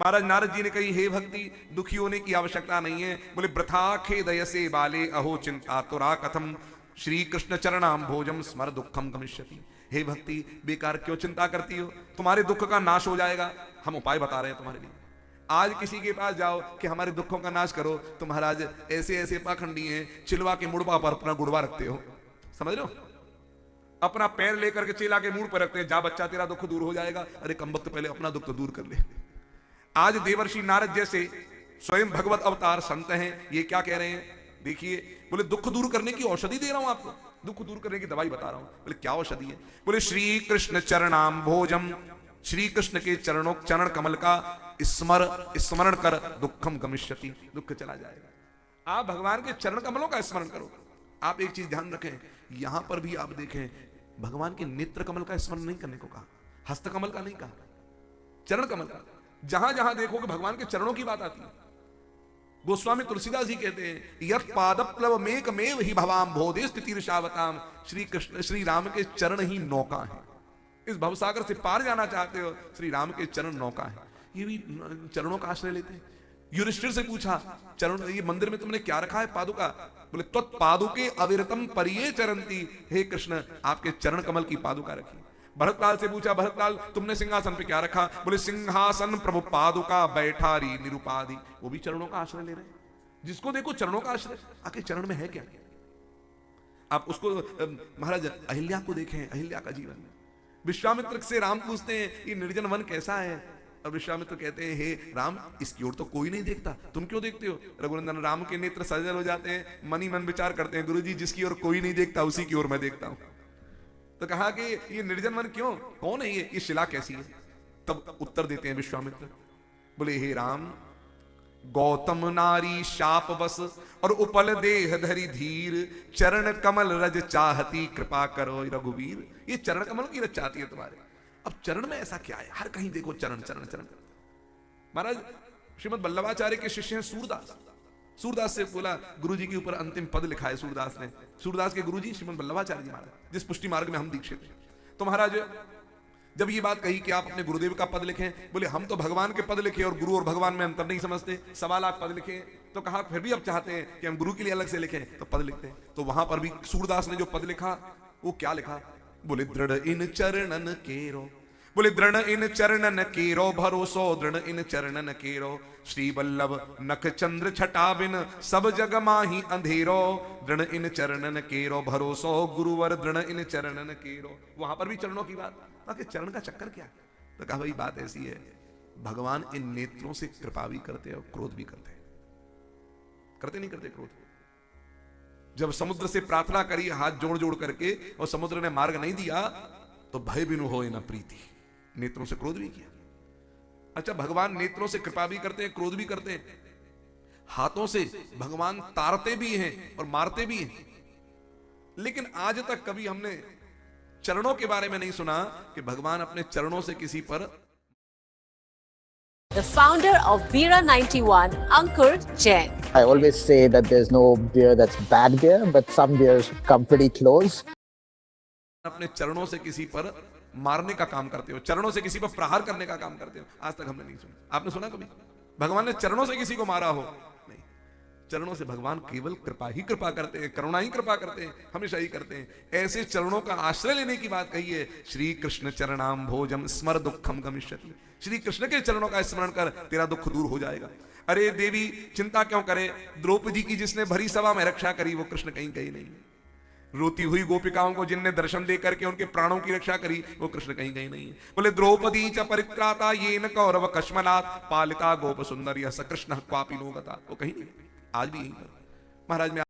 महाराज नारद जी ने कही, हे भक्ति, दुखी होने की आवश्यकता नहीं है। बोले, वृथा खेदयसे बाले अहो चिंता तुरा कथम श्री कृष्ण चरणाम भोजम स्मर दुखम गमिष्यति। हे भक्ति, बेकार क्यों चिंता करती हो, तुम्हारे दुख का नाश हो जाएगा। हम उपाय बता रहे हैं तुम्हारे लिए। आज किसी के पास जाओ कि हमारे दुखों का नाश करो, तो महाराज ऐसे ऐसे पाखंडी हैं, चिलवा के मुड़वा पर अपना गुड़वा रखते हो, समझ लो, अपना पैर लेकर के चेला के मुंह पर रखते हैं, जा बच्चा तेरा दुख दूर हो जाएगा। अरे कम वक्त पहले अपना दुख तो दूर कर ले। आज देवर्षि नारद जैसे स्वयं भगवत अवतार संत हैं, ये क्या कह रहे हैं, देखिए, बोले दुख दूर करने की औषधि दे रहा हूं आपको, दुख दूर करने की दवाई बता रहा हूं। बोले क्या औषधि है, बोले श्री कृष्ण चरणाम भोजम, श्री कृष्ण के चरणों चरण कमल का स्मरण कर दुखम गमिष्यति, दुख चला जाएगा। आप भगवान के चरण कमलों का स्मरण करो। आप एक चीज ध्यान रखें, यहां पर भी आप देखें, भगवान के नेत्र कमल का स्मरण नहीं करने को कहा, हस्त कमल का नहीं कहा, चरण कमल का। जहां जहां देखोगे भगवान के चरणों की बात आती है। गोस्वामी तुलसीदास जी कहते हैं, यत् पादप्लव मेकमेव ही भवाम भोदे स्थितिर्षावताम। श्री कृष्ण श्री राम के चरण ही नौका है। इस भवसागर से पार जाना चाहते हो, श्री राम के चरण नौका है। ये भी चरणों का आश्रय लेते हैं। युधिष्ठिर से पूछा, चरण, ये मंदिर में तुमने क्या रखा है, पादुका। बोले, त्वत् पादुके अविरतम परिये चरंती। हे कृष्ण, आपके चरण कमल की पादुका रखी। भरतलाल से पूछा, भरतलाल तुमने सिंहासन पे क्या रखा। बोले, सिंहासन प्रभु पादुका बैठारी निरुपाधि। वो भी चरणों का आश्रय ले रहे हैं। जिसको देखो चरणों का आश्रय। आके चरण में है क्या। आप उसको महाराज अहिल्या को देखें, अहिल्या का जीवन। विश्वामित्र से राम पूछते हैं, ये निर्जन वन कैसा है। और विश्वामित्र कहते हैं, हे राम, इसकी ओर तो कोई नहीं देखता, तुम क्यों देखते हो। रघुनंदन राम के नेत्र सजल हो जाते हैं, मन ही मन विचार करते हैं, गुरुजी जिसकी ओर कोई नहीं देखता उसी की ओर मैं देखता हूं। तो कहा कि ये निर्जन वन क्यों, कौन है ये शिला कैसी है। तब उत्तर देते हैं विश्वामित्र, बोले, हे राम, गौतम नारी शाप बस और उपल देह धरी धीर, चरण कमल रज चाहती कृपा करो रघुवीर। ये चरण कमल की रज चाहती है तुम्हारे। अब चरण में ऐसा क्या है, हर कहीं देखो चरण चरण चरण। महाराज श्रीमद वल्लभाचार्य के शिष्य हैं सूरदास। सूरदास से बोला, गुरुजी के ऊपर अंतिम पद लिखा है सूरदास ने। सूरदास के गुरुजी श्रीमद वल्लभाचार्य जी महाराज, जिस पुष्टि मार्ग में हम दीक्षित हैं। तो महाराज जब ये बात कही कि आप अपने गुरुदेव का पद लिखें, बोले हम तो भगवान के पद लिखे और गुरु और भगवान में अंतर नहीं समझते, 1.25 लाख पद लिखे। तो कहा फिर भी अब चाहते हैं कि हम गुरु के लिए अलग से लिखें, तो पद लिखते हैं। तो वहां पर भी सूरदास ने जो पद लिखा, वो क्या लिखा, बोले, दृढ़ इन चरणन केरो, बोले दृढ़ इन चरणन केरो भरोसो, दृढ़ इन चरणन केरो श्री वल्लभ नख चंद्र छटा बिन सब जग माही अंधेरो, दृढ़ इन चरणन केरो भरोसो गुरुवर दृढ़ इन चरणन केरो। वहां पर भी चरणों की बात, बाकी चरण का चक्कर क्या। तो कहा भाई बात ऐसी है, भगवान इन नेत्रों से कृपा भी करते हैं और क्रोध भी करते हैं। करते नहीं करते क्रोध। जब समुद्र से प्रार्थना करी हाथ जोड़ जोड़ करके और समुद्र ने मार्ग नहीं दिया, तो भय बिनु होए न प्रीति, नेत्रों से क्रोध भी किया। अच्छा, भगवान नेत्रों से कृपा भी करते हैं, क्रोध भी करते हैं। हाथों से भगवान तारते भी हैं और मारते भी हैं। लेकिन आज तक कभी हमने चरणों के बारे में नहीं सुना कि भगवान अपने चरणों से किसी पर। The founder of Bira 91, Ankur Jain. I always say that there's no beer that's bad beer, but some beers come pretty close. अपने चरणों से किसी पर मारने का काम करते हो, चरणों से किसी पर प्रहार करने का काम करते हो। आज तक हमने नहीं सुना। आपने सुना कभी भगवान ने चरणों से किसी को मारा हो? नहीं। चरणों से भगवान केवल कृपा ही कृपा करते हैं, करुणा ही कृपा करते हैं, हमेशा ही करते हैं। ऐसे चरणों का आश्रय लेने की बात कही है। श्री कृष्ण चरणाम भोजम स्मर दुखम गमिष्यति। श्री कृष्ण के चरणों का स्मरण कर, तेरा दुख दूर हो जाएगा। अरे देवी चिंता क्यों करे, द्रौपदी की जिसने भरी सभा में रक्षा करी, वो कृष्ण कहीं कहीं नहीं। रोती हुई गोपिकाओं को जिनने दर्शन दे करके उनके प्राणों की रक्षा करी, वो कृष्ण कहीं कहीं नहीं है। बोले, द्रौपदी च परित्राता येन कौरव कश्मलात् पालिता गोप सुंदर स कृष्ण क्वापि नो गता। वो कहीं नहीं, आज भी यहीं पर। महाराज में